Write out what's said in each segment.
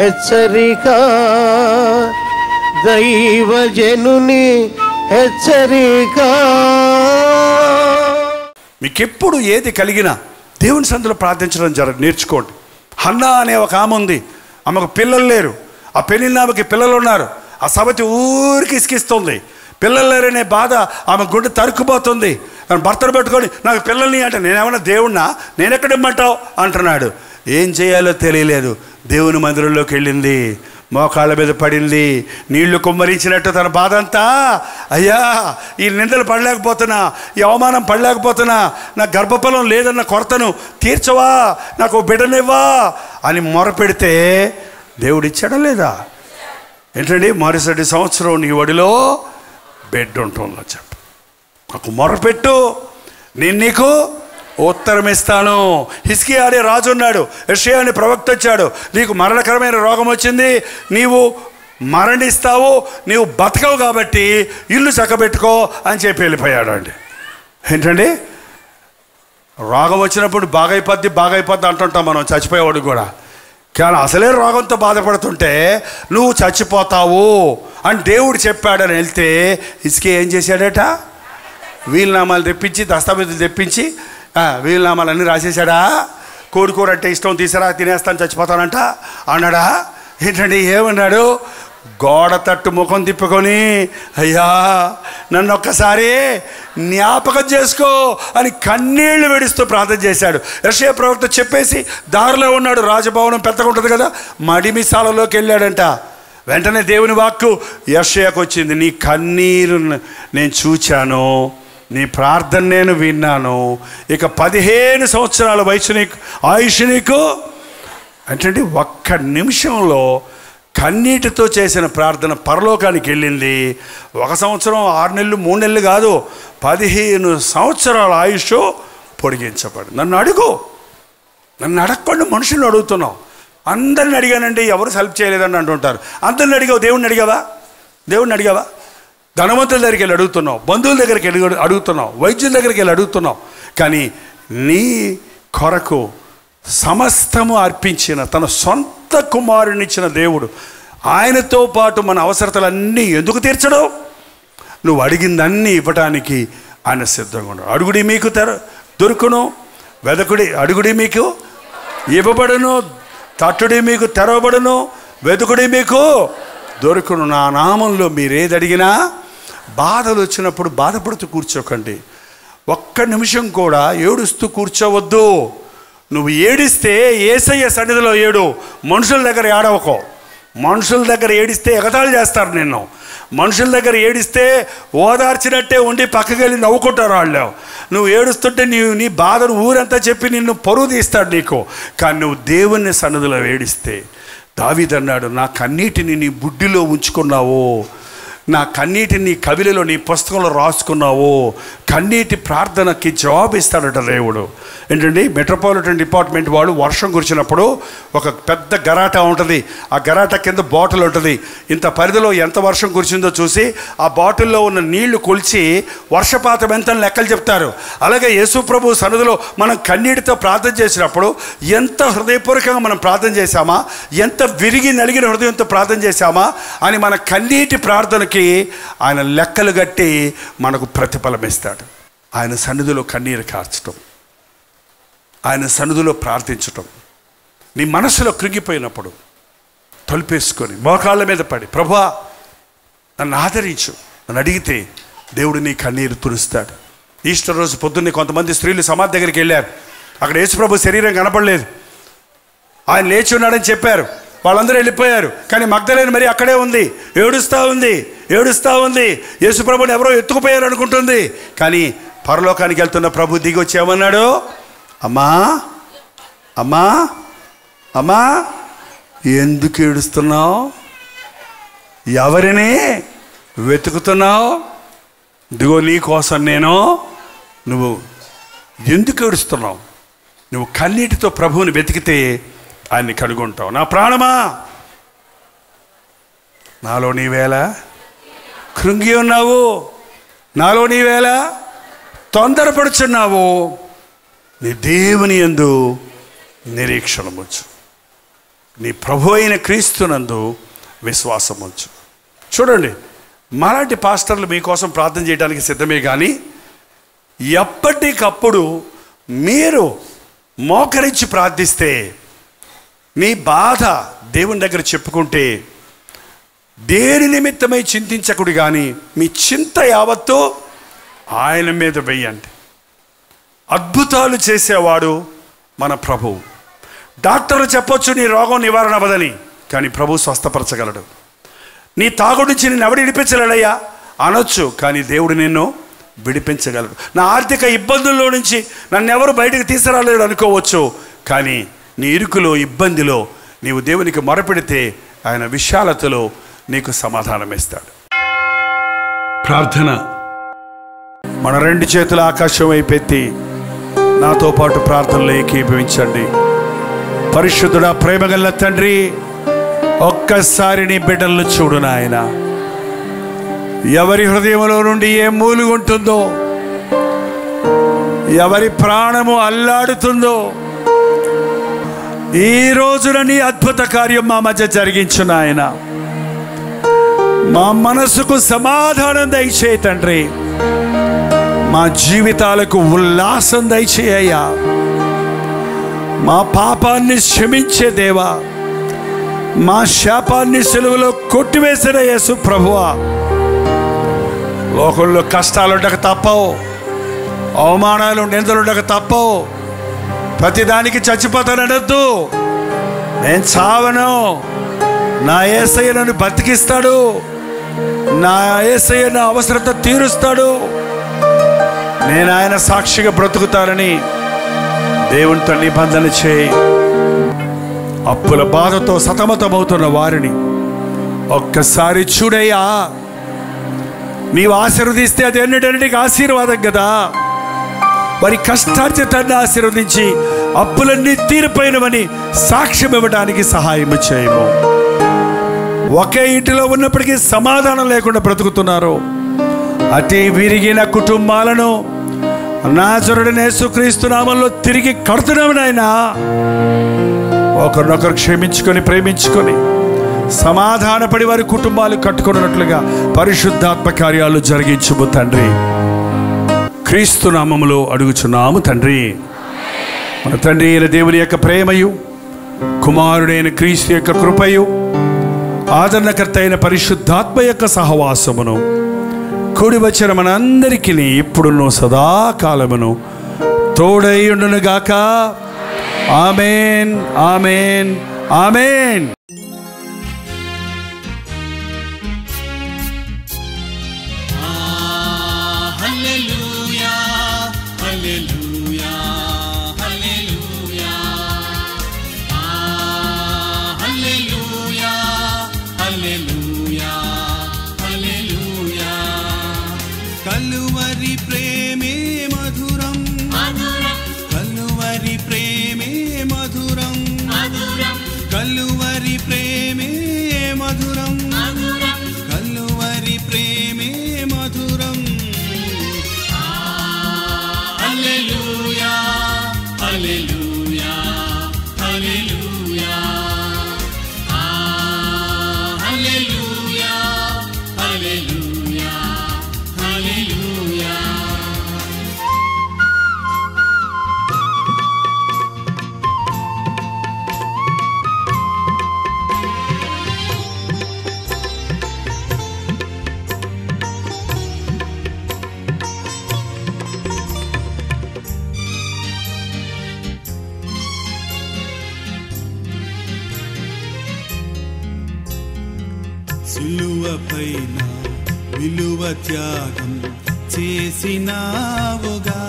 హెచ్చరిక, దైవజనుని హెచ్చరిక. మీకెప్పుడు ఏది కలిగినా దేవుని సన్నిధిలో ప్రార్థించడం నేర్చుకోండి. హన్నా అనే ఒక ఆమె ఉంది, ఆమెకు పిల్లలు లేరు. ఆ పెళ్ళిన ఆమెకి పిల్లలు ఉన్నారు. ఆ సవతి ఊరికి ఇసుకిస్తుంది. పిల్లలు లేరనే బాధ ఆమె గుండె తరుక్కుపోతుంది. తను భర్తను పెట్టుకొని నాకు పిల్లల్ని అంటే నేనేమన్నా దేవుణ్ణా, నేనెక్కడ ఇమ్మంటావు అంటున్నాడు. ఏం చేయాలో తెలియలేదు. దేవుని మందిరంలోకి వెళ్ళింది, మోకాళ్ళ మీద పడింది, నీళ్లు కుమ్మరించినట్టు తన బాధ అంతా, అయ్యా ఈ నిందలు పడలేకపోతున్నా, ఈ అవమానం పడలేకపోతున్నా, నా గర్భఫలం లేదన్న కొరతను తీర్చవా, నాకు బిడ్డనివ్వా అని మొరపెడితే దేవుడు ఇచ్చాడా లేదా? ఏంటండి, మరుసటి సంవత్సరం నీ ఒడిలో బెడ్ ఉంటుందో చెప్పు, నాకు మొరపెట్టు, నేను నీకు ఉత్తరం ఇస్తాను. హిజ్కియా అనే రాజు ఉన్నాడు, యెషయా అనే ప్రవక్త వచ్చాడు, నీకు మరణకరమైన రోగం వచ్చింది, నీవు మరణిస్తావు, నీవు బతకవు, కాబట్టి ఇల్లు చక్కబెట్టుకో అని చెప్పి వెళ్ళిపోయాడు అండి. ఏంటండి, రోగం వచ్చినప్పుడు బాగైపోద్ది అంటుంటాం మనం, చచ్చిపోయేవాడు కూడా. కానీ అసలే రోగంతో బాధపడుతుంటే నువ్వు చచ్చిపోతావు అని దేవుడు చెప్పాడని వెళ్తే హిజ్కియా ఏం చేశాడట, వీలునామాలు తెప్పించి, దస్తావేజులు తెప్పించి, వీలునామాలు అన్నీ రాసేసాడా. కోడికూర అంటే ఇష్టం, తీసారా, తినేస్తాను, చచ్చిపోతానంట అన్నాడా? ఏంటండి, ఏమన్నాడు, గోడ తట్టు ముఖం తిప్పుకొని అయ్యా నన్ను ఒక్కసారి జ్ఞాపకం చేసుకో అని కన్నీళ్లు విడుస్తూ ప్రార్థన చేశాడు. యెషయా ప్రవక్త చెప్పేసి దారిలో ఉన్నాడు, రాజభవనం పెద్దగా ఉంటుంది కదా, మడిమిసాలలోకి వెళ్ళాడంట. వెంటనే దేవుని వాక్కు యెషయాకు వచ్చింది, నీ కన్నీరు నేను చూచాను, నీ ప్రార్థన నేను విన్నాను, ఇక 15 సంవత్సరాల ఆయుష్ నీకు. అంటే ఒక్క నిమిషంలో కన్నీటితో చేసిన ప్రార్థన పరలోకానికి వెళ్ళింది. 1 సంవత్సరం 6 నెలలు 3 నెలలు కాదు, 15 సంవత్సరాల ఆయుష్ పొడిగించబడి. నన్ను అడగకుండా మనుషులను అడుగుతున్నావు. అందరిని అడిగానండి, ఎవరు హెల్ప్ చేయలేదని అంటుంటారు. అందరిని అడిగావు, దేవుణ్ణి అడిగావా? ధనవంతుల దగ్గరికి వెళ్ళి అడుగుతున్నావు, బంధువుల దగ్గరికి వెళ్ళి అడుగుతున్నావు, వైద్యుల దగ్గరికి వెళ్ళి అడుగుతున్నావు. కానీ నీ కొరకు సమస్తము అర్పించిన తన సొంత కుమారునిచ్చిన దేవుడు, ఆయనతో పాటు మన అవసరతలన్నీ ఎందుకు తీర్చడం? నువ్వు అడిగిందన్నీ ఇవ్వటానికి ఆయన సిద్ధంగా ఉన్నాడు. అడుగుడి మీకు దొరుకును, అడుగుడి మీకు ఇవ్వబడును, తట్టుడి మీకు తెరవబడును, వెతుకుడి మీకు దొరుకును. నా నామంలో మీరేది అడిగినా. బాధలు వచ్చినప్పుడు బాధపడుతూ కూర్చోకండి. ఒక్క నిమిషం కూడా ఏడుస్తూ కూర్చోవద్దు. నువ్వు ఏడిస్తే యేసయ్య సన్నిధిలో ఏడు, మనుషుల దగ్గర ఏడవకో. మనుషుల దగ్గర ఏడిస్తే ఎగతాళి చేస్తారు నిన్ను. మనుషుల దగ్గర ఏడిస్తే ఓదార్చినట్టే ఉండి పక్కకి వెళ్ళి నవ్వుకుంటారు వాళ్ళు. నువ్వు ఏడుస్తుంటే నీ బాధను ఊరంతా చెప్పి నిన్ను పరువు తీస్తాడు నీకు. కానీ నువ్వు దేవుని సన్నిధిలో ఏడిస్తే, దావీదు అన్నాడు, నా కన్నీటిని నీ బుడ్డిలో ఉంచుకున్నావు, నా కన్నీటిని నీ కవిలలో నీ పుస్తకంలో రాసుకున్నావు. కన్నీటి ప్రార్థనకి జవాబు ఇస్తాడట దేవుడు. ఏంటండి, మెట్రోపాలిటన్ డిపార్ట్మెంట్ వాళ్ళు వర్షం కురిచినప్పుడు ఒక పెద్ద గరాటా ఉంటుంది, ఆ గరాటా కింద బాటిల్ ఉంటుంది. ఇంత పరిధిలో ఎంత వర్షం కురిచిందో చూసి ఆ బాటిల్లో ఉన్న నీళ్లు కొలిచి వర్షపాతం ఎంత లెక్కలు చెప్తారు. అలాగే యేసు ప్రభు సన్నిధిలో మనం కన్నీటితో ప్రార్థన చేసినప్పుడు ఎంత హృదయపూర్వకంగా మనం ప్రార్థన చేశామా, ఎంత విరిగి నలిగిన హృదయంతో ప్రార్థన చేశామా అని మన కన్నీటి ప్రార్థనకి ఆయన లెక్కలు కట్టి మనకు ప్రతిఫలం ఇస్తాడు. ఆయన సన్నిధిలో కన్నీరు కార్చటం, ఆయన సన్నిధిలో ప్రార్థించటం. నీ మనసులో కృంగిపోయినప్పుడు తలుపేసుకొని మోకాళ్ళ మీద పడి, ప్రభువా నన్ను ఆదరించు అని అడిగితే దేవుడు నీ కన్నీరు తుడుస్తాడు. ఈస్టర్ రోజు పొద్దున్నే కొంతమంది స్త్రీలు సమాధి దగ్గరికి వెళ్ళారు. అక్కడ యేసుప్రభు శరీరం కనపడలేదు, ఆయన లేచి ఉన్నాడని చెప్పారు. వాళ్ళందరూ వెళ్ళిపోయారు. కానీ మగ్దలేని మరి అక్కడే ఉంది, ఏడుస్తూ ఉంది. యేసుప్రభుని ఎవరో ఎత్తుకుపోయారు అనుకుంటుంది. కానీ పరలోకానికి వెళ్తున్న ప్రభు దిగి వచ్చి ఏమన్నాడు, అమ్మా ఎందుకు ఏడుస్తున్నావు, ఎవరిని వెతుకుతున్నావు, ఇదిగో నీ కోసం నేను. నువ్వు ఎందుకు ఏడుస్తున్నావు? నువ్వు కన్నీటితో ప్రభువుని వెతికితే ఆయన్ని కనుగొంటావు. నా ప్రాణమా, నాలో నీవేళ కృంగి ఉన్నావు, నాలో నీవేళ తొందరపడుచున్నావు, నీ దేవుని యందు నిరీక్షణ ఉంచు. నీ ప్రభు అయిన క్రీస్తునందు విశ్వాసం ఉంచు. చూడండి, మరాఠీ పాస్టర్లు మీకోసం ప్రార్థన చేయడానికి సిద్ధమే, కానీ ఎప్పటికప్పుడు మీరు మోకరించి ప్రార్థిస్తే, మీ బాధ దేవుని దగ్గర చెప్పుకుంటే, దేని నిమిత్తమై చింతించకుడు కానీ మీ చింత యావత్తు ఆయన మీద వెయ్యండి. అద్భుతాలు చేసేవాడు మన ప్రభువు. డాక్టర్లు చెప్పొచ్చు నీ రోగం నివారణ అవ్వదని, కానీ ప్రభు స్వస్థపరచగలడు. నీ తాగుడు నుంచి నేను ఎవడు విడిపించలేడయ్యా అనొచ్చు, కానీ దేవుడు నిన్ను విడిపించగలడు. నా ఆర్థిక ఇబ్బందుల్లో నుంచి నన్ను ఎవరు బయటకు తీసుకురాలేడు అనుకోవచ్చు, కానీ నీ ఇరుకులో ఇబ్బందిలో నీవు దేవునికి మొరపెడితే ఆయన విశాలతలో నీకు సమాధానం ఇస్తాడు. ప్రార్థన. మన రెండు చేతుల ఆకాశం వైపెత్తి నాతో పాటు ప్రార్థనలో ఏకీభవించండి. పరిశుద్ధుడా, ప్రేమగల తండ్రి, ఒక్కసారి నీ బిడ్డలను చూడు నాయన. ఎవరి హృదయంలో నుండి ఏం మూలుగుంటుందో, ఎవరి ప్రాణము అల్లాడుతుందో, ఈ రోజున నీ అద్భుత కార్యం మా మధ్య జరిగించు నాయన. మా మనసుకు సమాధానం దయచేయ తండ్రి. మా జీవితాలకు ఉల్లాసం దయచేయ్యా. మా పాపాన్ని క్షమించే దేవా, మా శాపాన్ని సిలువలో కొట్టివేసిన యేసు ప్రభువా, లోకంలో కష్టాలుండక తప్పవు, అవమానాలు నిందలుండక తప్పవు. ప్రతిదానికి చచ్చిపోతాననొద్దు. నేను చావను, నా యేసయ్య నన్ను బతికిస్తాడు, నా యేసయ్య నా అవసరత తీరుస్తాడు, నేను ఆయన సాక్షిగా బ్రతుకుతానని దేవునితో నిబంధన చేయి. అప్పుల బాధతో సతమతమవుతున్న వారిని ఒక్కసారి చూడయ్యా. నీవు ఆశీర్వదిస్తే అది ఎన్నిటికి ఆశీర్వాదం కదా. వారి కష్టార్జితాన్ని ఆశీర్వదించి అప్పులన్నీ తీరిపోయినవని సాక్ష్యం ఇవ్వడానికి సహాయం చేయము. ఒకే ఇంటిలో ఉన్నప్పటికీ సమాధానం లేకుండా బ్రతుకుతున్నారు. అతి విరిగిన కుటుంబాలను నాజరుడైన యేసుక్రీస్తు నామములో తిరిగి కడుతున్నాము నాయనా. ఒకరినొకరు క్షమించుకొని ప్రేమించుకొని సమాధానపడి వారి కుటుంబాలు కట్టుకున్నట్లుగా పరిశుద్ధాత్మ కార్యాలు జరిగించుము తండ్రి. క్రీస్తు నామములో అడుగుచున్నాము తండ్రి. మన తండ్రి అయిన దేవుని యొక్క ప్రేమయు, కుమారుడైన క్రీస్తు యొక్క కృపయు, ఆదరణకర్త అయిన పరిశుద్ధాత్మ యొక్క సహవాసమును కూడి వచ్చిన మనందరికీ ఇప్పుడును సదాకాలమును తోడై ఉండునుగాక. ఆమేన్, ఆమేన్, ఆమేన్. హల్లెలూయా, హల్లెలూయా, హల్లెలూయా. హల్లెలూయా, హల్లెలూయా, హల్లెలూయా. కలువరి ప్రేమే మధురం, కలువరి ప్రేమే మధురం, కలువరి ప్రేమే మధురం, కలువరి ప్రేమే మధురం. హల్లెలూయా, హల్లెలూయా, హల్లెలూయా. హల్లెలూయా, హల్లెలూయా, హల్లెలూయా. సిలువపైన విలువ త్యాగం చేసినావుగా,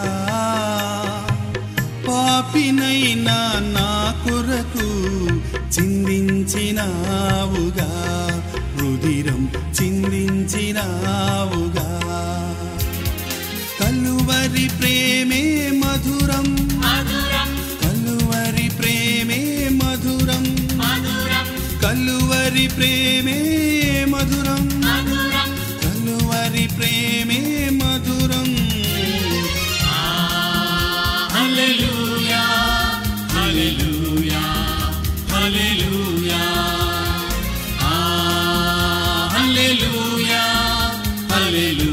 పాపినైనా నా కొరకు చిందించినావుగా, రుధిరం చిందించినావుగా. కలువరి ప్రేమే మధురం, కలువరి ప్రేమే మధురం, కలువరి ప్రేమే మధురం, కలువరి ప్రేమే మధురం. హల్లెలూయా, హల్లెలూయా, హల్లెలూయా. హల్లెలూయా హల్లెలూయా